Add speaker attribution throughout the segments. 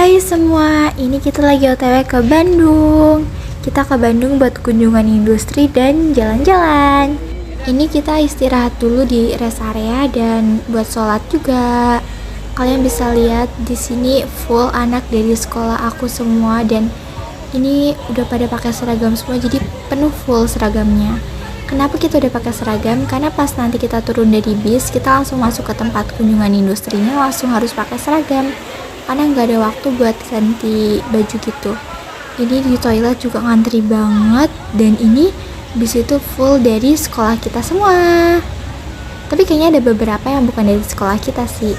Speaker 1: Hai semua, ini kita lagi OTW ke Bandung. Kita ke Bandung buat kunjungan industri dan jalan-jalan. Ini kita istirahat dulu di rest area dan buat sholat juga. Kalian bisa lihat di sini full anak dari sekolah aku semua dan ini udah pada pakai seragam semua, jadi penuh full seragamnya. Kenapa kita udah pakai seragam? Karena pas nanti kita turun dari bis, kita langsung masuk ke tempat kunjungan industrinya, langsung harus pakai seragam. Karena nggak ada waktu buat ganti baju gitu. Ini di toilet juga ngantri banget, dan ini bis itu full dari sekolah kita semua. Tapi kayaknya ada beberapa yang bukan dari sekolah kita sih.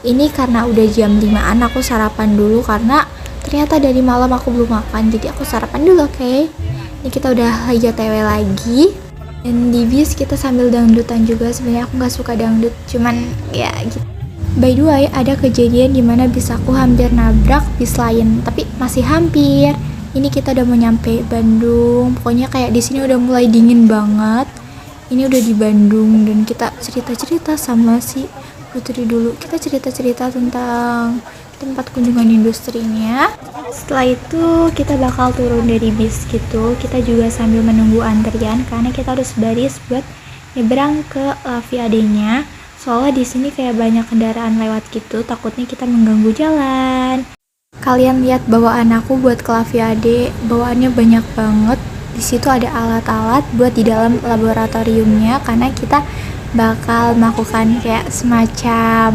Speaker 1: Ini karena udah jam 5-an, aku sarapan dulu karena ternyata dari malam aku belum makan, jadi aku sarapan dulu, oke? Ini kita udah lagi OTW lagi. Dan di bis kita sambil dangdutan juga. Sebenarnya aku nggak suka dangdut, cuman ya gitu. By the way, ada kejadian dimana bis aku hampir nabrak bis lain, tapi masih hampir. Ini kita udah mau nyampe Bandung. Pokoknya kayak di sini udah mulai dingin banget. Ini udah di Bandung dan kita cerita-cerita sama si Putri dulu. Kita cerita-cerita tentang tempat kunjungan industrinya. Setelah itu kita bakal turun dari bis gitu. Kita juga sambil menunggu antrian karena kita harus baris buat nyebrang ke Laviade-nya. Soalnya di sini kayak banyak kendaraan lewat gitu, takutnya kita mengganggu jalan. Kalian lihat bawaan aku buat ke Laviade, bawaannya banyak banget. Di situ ada alat-alat buat di dalam laboratoriumnya karena kita bakal melakukan kayak semacam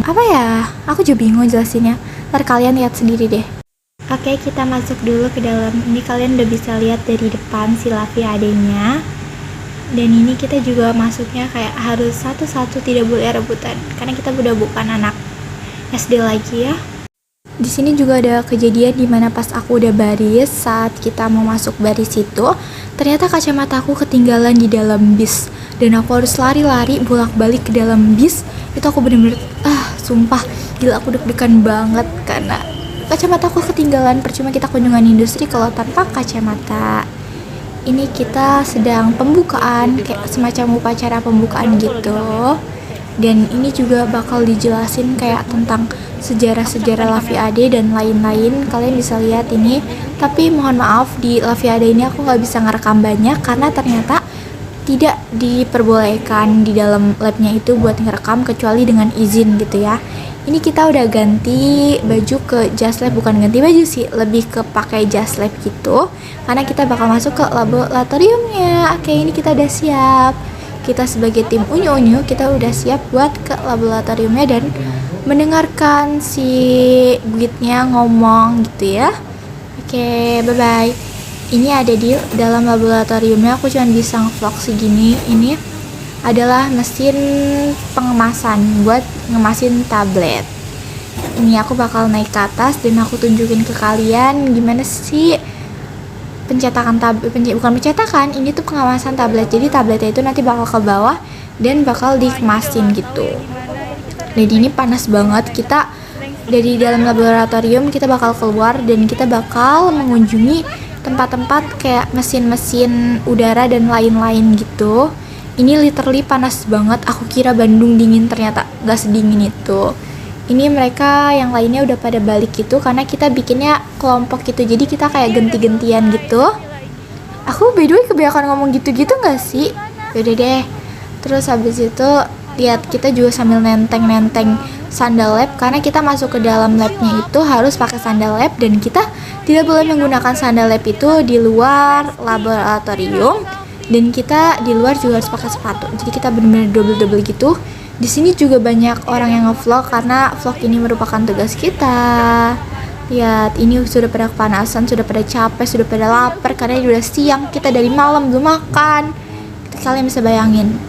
Speaker 1: apa ya? Aku juga bingung jelasinnya. Ntar kalian lihat sendiri deh. Oke, kita masuk dulu ke dalam. Ini kalian udah bisa lihat dari depan si Laviade-nya. Dan ini kita juga masuknya kayak harus satu-satu, tidak boleh rebutan karena kita udah bukan anak SD lagi ya. Di sini juga ada kejadian dimana pas aku udah baris, saat kita mau masuk baris itu, ternyata kacamata aku ketinggalan di dalam bis dan aku harus lari-lari bolak-balik ke dalam bis. Itu aku bener-bener sumpah gila, aku deg-degan banget karena kacamata aku ketinggalan. Percuma kita kunjungan industri kalau tanpa kacamata. Ini kita sedang pembukaan, kayak semacam upacara pembukaan gitu. Dan ini juga bakal dijelasin kayak tentang sejarah-sejarah Laviade dan lain-lain. Kalian bisa lihat ini. Tapi mohon maaf, di Laviade ini aku nggak bisa ngerekam banyak karena ternyata tidak diperbolehkan di dalam labnya itu buat ngerekam kecuali dengan izin gitu ya. Ini kita udah ganti baju ke jas lab, bukan ganti baju sih, lebih ke pakai jas lab gitu karena kita bakal masuk ke laboratoriumnya. Oke, ini kita udah siap. Kita sebagai tim unyu-unyu, kita udah siap buat ke laboratoriumnya dan mendengarkan si guide-nya ngomong gitu ya. Oke, bye-bye. Ini ada di dalam laboratoriumnya, aku cuma bisa nge-vlog segini. Ini adalah mesin pengemasan buat ngemasin tablet. Ini aku bakal naik ke atas dan aku tunjukin ke kalian gimana sih pencetakan tablet, bukan pencetakan, ini tuh pengemasan tablet. Jadi tabletnya itu nanti bakal ke bawah dan bakal dikemasin gitu. Dan ini panas banget. Kita dari dalam laboratorium kita bakal keluar dan kita bakal mengunjungi tempat-tempat kayak mesin-mesin udara dan lain-lain gitu. Ini literally panas banget. Aku kira Bandung dingin, ternyata gak sedingin itu. Ini mereka yang lainnya udah pada balik gitu karena kita bikinnya kelompok gitu. Jadi kita kayak ganti-gantian gitu. Aku by the way kebanyakan ngomong gitu-gitu gak sih? Yaudah deh. Terus habis itu lihat, kita juga sambil nenteng-nenteng sandal lab karena kita masuk ke dalam labnya itu harus pakai sandal lab dan kita tidak boleh menggunakan sandal lab itu di luar laboratorium. Dan kita di luar juga harus pakai sepatu. Jadi kita benar-benar double gitu. Di sini juga banyak orang yang nge-vlog karena vlog ini merupakan tugas kita. Lihat, ini sudah pada kepanasan, sudah pada capek, sudah pada lapar karena udah siang. Kita dari malam belum makan. Kalian bisa bayangin.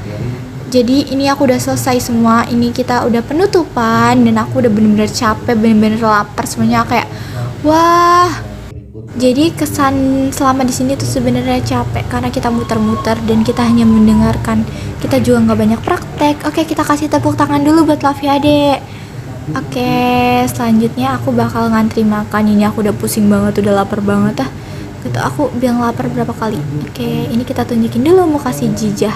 Speaker 1: Jadi ini aku udah selesai semua. Ini kita udah penutupan dan aku udah benar-benar capek, benar-benar lapar. Semuanya kayak wah. Jadi kesan selama di sini tuh sebenarnya capek karena kita muter-muter dan kita hanya mendengarkan. Kita juga nggak banyak praktek. Oke, kita kasih tepuk tangan dulu buat Laviade. Oke, selanjutnya aku bakal ngantri makan. Ini aku udah pusing banget, udah lapar banget Gitu, aku bilang lapar berapa kali. Oke, ini kita tunjukin dulu muka si Jijah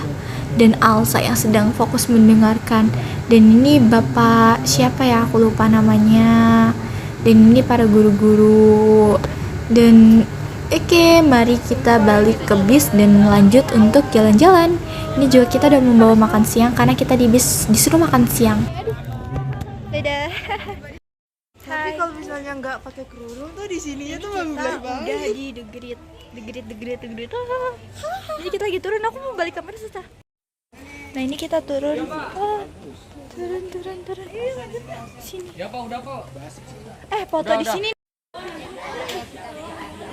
Speaker 1: dan Alsa yang sedang fokus mendengarkan. Dan ini bapak siapa ya, aku lupa namanya. Dan ini para guru-guru. Dan oke, mari kita balik ke bis dan lanjut untuk jalan-jalan. Ini juga kita udah membawa makan siang karena kita di bis disuruh makan siang. Dadah.
Speaker 2: Tapi kalau misalnya nggak pakai kerudung tuh di sininya tuh membeli banget.
Speaker 1: Udah di degrit. Jadi kita lagi turun, aku mau balik kamar susah. Nah ini kita turun. Oh, turun. Sini.
Speaker 3: Ya Pak, udah Pak.
Speaker 1: Foto di sini.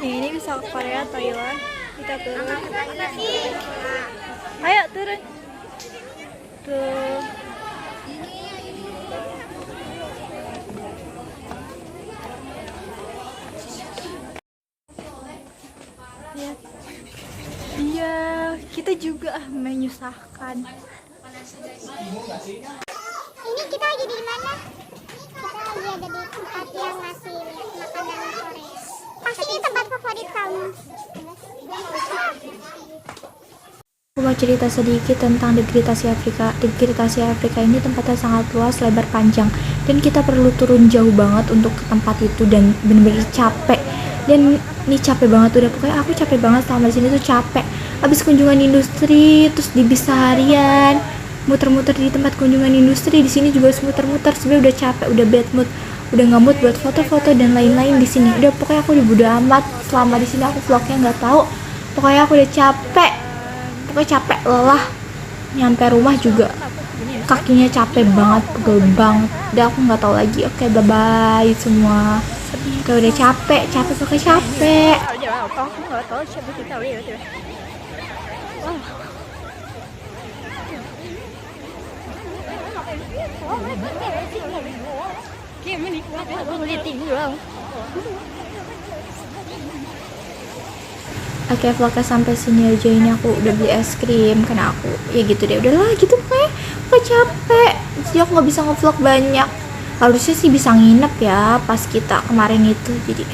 Speaker 1: Nih, ini bisa ke Korea, Thailand. Kita turun. Ayo turun. Tuh. Lihat. Iya, kita juga menyusahkan.
Speaker 4: Ini kita lagi di mana? Kita lagi ada di tempat yang ngasih makanan Korea. Pasti ini tempat favorit kamu.
Speaker 1: Aku mau cerita sedikit tentang degradasi Afrika. Degradasi Afrika ini tempatnya sangat luas, lebar, panjang, dan kita perlu turun jauh banget untuk ke tempat itu dan bener-bener capek. Dan ini capek banget, udah pokoknya aku capek banget selama di sini tuh capek. Habis kunjungan industri, terus di bis seharian, muter-muter di tempat kunjungan industri, di sini juga harus muter-muter. Sebenarnya udah capek, udah bad mood, udah nggak mood buat foto-foto dan lain-lain di sini. Udah pokoknya aku udah bodo amat selama di sini, aku vlognya nggak tahu. Pokoknya aku udah capek, pokoknya capek, lelah. Nyampe rumah juga kakinya capek banget, pegel banget. Udah aku nggak tahu lagi. Oke, bye bye semua. Kayak udah capek, pokoknya capek. Oke, vlognya sampai sini aja. Ini aku udah beli es krim karena aku ya gitu deh, udahlah gitu pokoknya aku capek, jadi aku nggak bisa ngevlog banyak. Harusnya sih bisa nginep ya pas kita kemarin itu, jadi